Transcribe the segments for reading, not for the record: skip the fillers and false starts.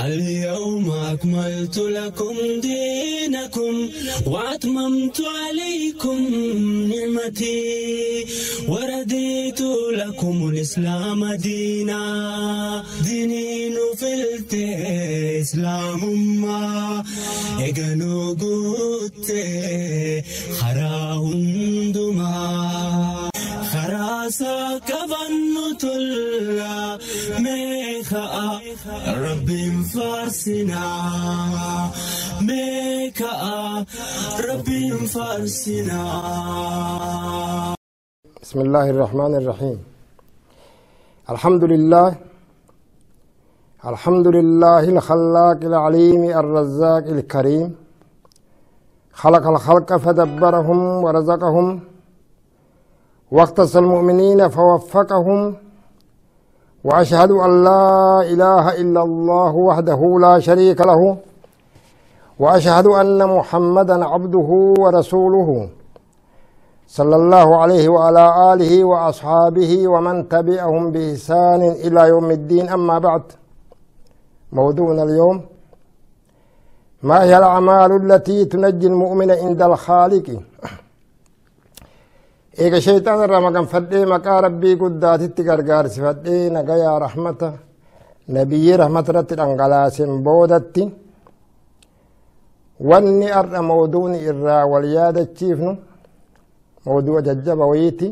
اليوم أكملت لكم دينكم وأتممت عليكم نعمتي ورديت لكم الإسلام دينا دينين في الإسلام ما إجنو قوت خراهم دما خراسا كبنو تلا ميخا رب فارسنا ميكا رب فارسنا. بسم الله الرحمن الرحيم. الحمد لله الخلاق العليم الرزاق الكريم خلق الخلق فدبرهم ورزقهم واختص المؤمنين فوفقهم وأشهد أن لا إله إلا الله وحده لا شريك له وأشهد أن محمدا عبده ورسوله صلى الله عليه وعلى آله وأصحابه ومن تبعهم بإحسان إلى يوم الدين. أما بعد، موضوعنا اليوم ما هي الأعمال التي تنجي المؤمن عند الخالق. إيجا شيطان الرمقان فدي مقا ربي قدات التقرقار سفدي نقيا رحمة نبي رحمة رت الانقلاس بودت واني أرى موضوع إرى واليادة تشيفنو موضوع ججب ويتي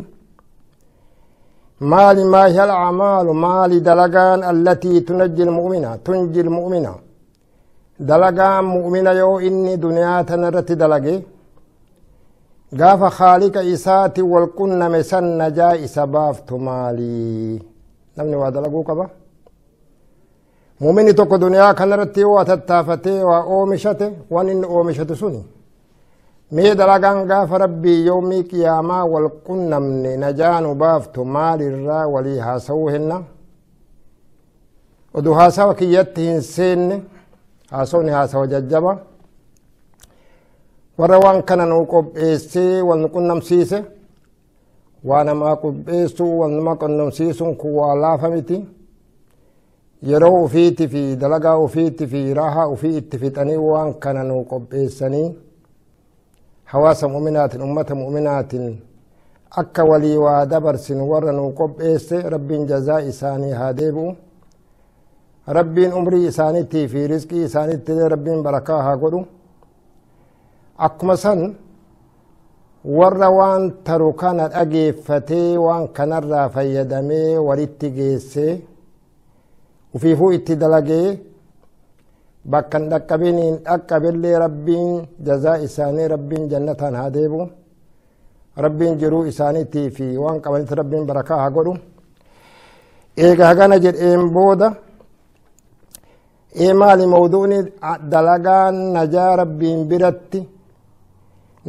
مالي ما هي الأعمال مالي دلقان التي تنجي المؤمنة تنجي المؤمنة دلقان مؤمنة يو إني دنيا تنرت دلقي قاف خالق إساتي والقن مسن نجا إسبافت مالي نمني وادلقو كبا مؤمني توكو دنيا كنرتي واتتافتي وأومشته وانين أومشته سني مي دلقان قاف ربي يومي قياما والقن من نجان بافت مالي الرا ولي هاسوهن ودو هاسو كيتهن سين هاسوني هاسو ججبا warra waan kana nu qopheessee wal nu qunnamsiise waa namaa qopheessuu wal nama qunnamsiisuun kun waa laafa miti. yeroo ufiitti fi dalagaa ufiitti fi raahaa ufii itti fixanii waan kana nu qopheessanii hawaasa mu'minaatiin ummata mu'minaatiin akka walii waa dabarsin warra nu qopheesse rabbiin jazaa isaanii haa deebi'u. rabbiin umrii isaaniitii fi rizqii isaaniitti rabbiin barakaa haa godhu. akkuma san warra waan taru kana dhageeffatee waan kanarraa fayyadamee walitti geessee ufiifuu itti dalagee bakkan dhaqqabiniin dhaqqabillee rabbiin jazaa isaanii rabbiin jannataan haa deebi'u. rabbiin jiruu isaaniitii fi waan qabanitti rabbiin barakaa haa godhu. eega hagana jedheen booda maali mawduuni dalagaan najaa rabbiin biratti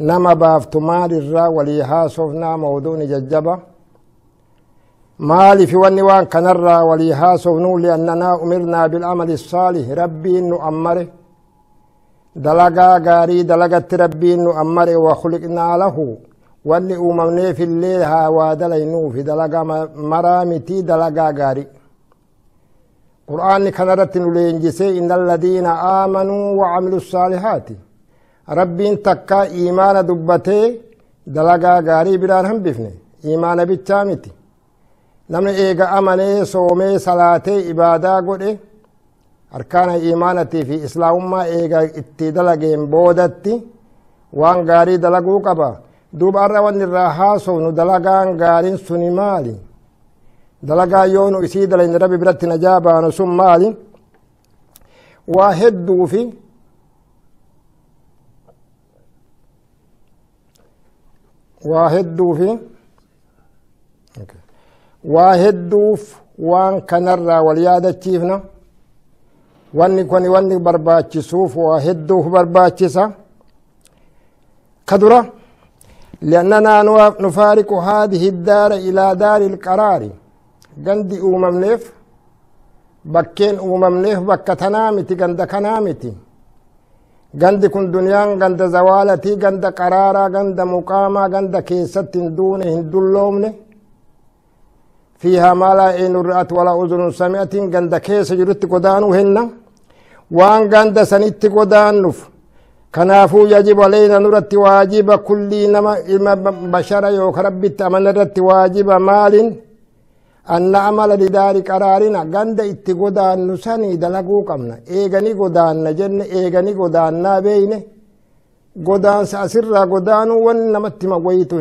nama baaftu maalirraa walii haasofnaa mawduuni jajjaba. maali fi wanni waan kanarraa walii haasofnuu liannanaa umirnaa bil'amali saalih rabbiin nu ammare dalagaa gaarii dalagatti rabbiin nu ammare wa khuliqnaa lahu wanni uumamneefillee haa waa dalaynuufi dalagaa maraa mitii dalagaa gaarii. qur'aanni kanarratti nu leenjisee inna alladhiina aamanuu wa camilu saalihaati rabbiin takkaa iimaana dubbatee dalagaa gaarii biraan hambifne iimaana bichaa miti. namni eega amanee soomee salaatee ibaadaa godhe arkaana iimaanatii fi islaamummaa eega itti dalageen boodatti waan gaarii dalaguu qaba. duuba arra wanni irraa haasofnu dalagaan gaariin suni maali? dalagaa yoonu isii dalayne rabbi biratti najaa baanu sun maali? waa hedduuf waan kanarraa wal yaadachiifna. wanni kun wanni barbaachisuuf waa hedduuf barbaachisa. kadura liannanaa nufaariqu haadihi daara ilaa daari ilqaraari gandi uumamneef bakkeen uumamneef bakka tanaa miti ganda kanaa miti. gandi kun duniyaan ganda zawaalatii ganda qaraaraa ganda muqaamaa ganda keessatti hin duune hin dulloomne fiihaa maa laa aynun ra'at walaa uzunun sami'at ganda keessa jirutti godaanuu henna وان غند سنت قدانف كنافو يجب علينا نرت واجب كل نما بشر يوك ربي تمن رت واجب مال أن نعمل لدار قرارنا غند اتقدان نساني دلقو قمنا ايغني قدان نجن ايغني قدان نابين قدان سأسر قدان ونمت مقويتو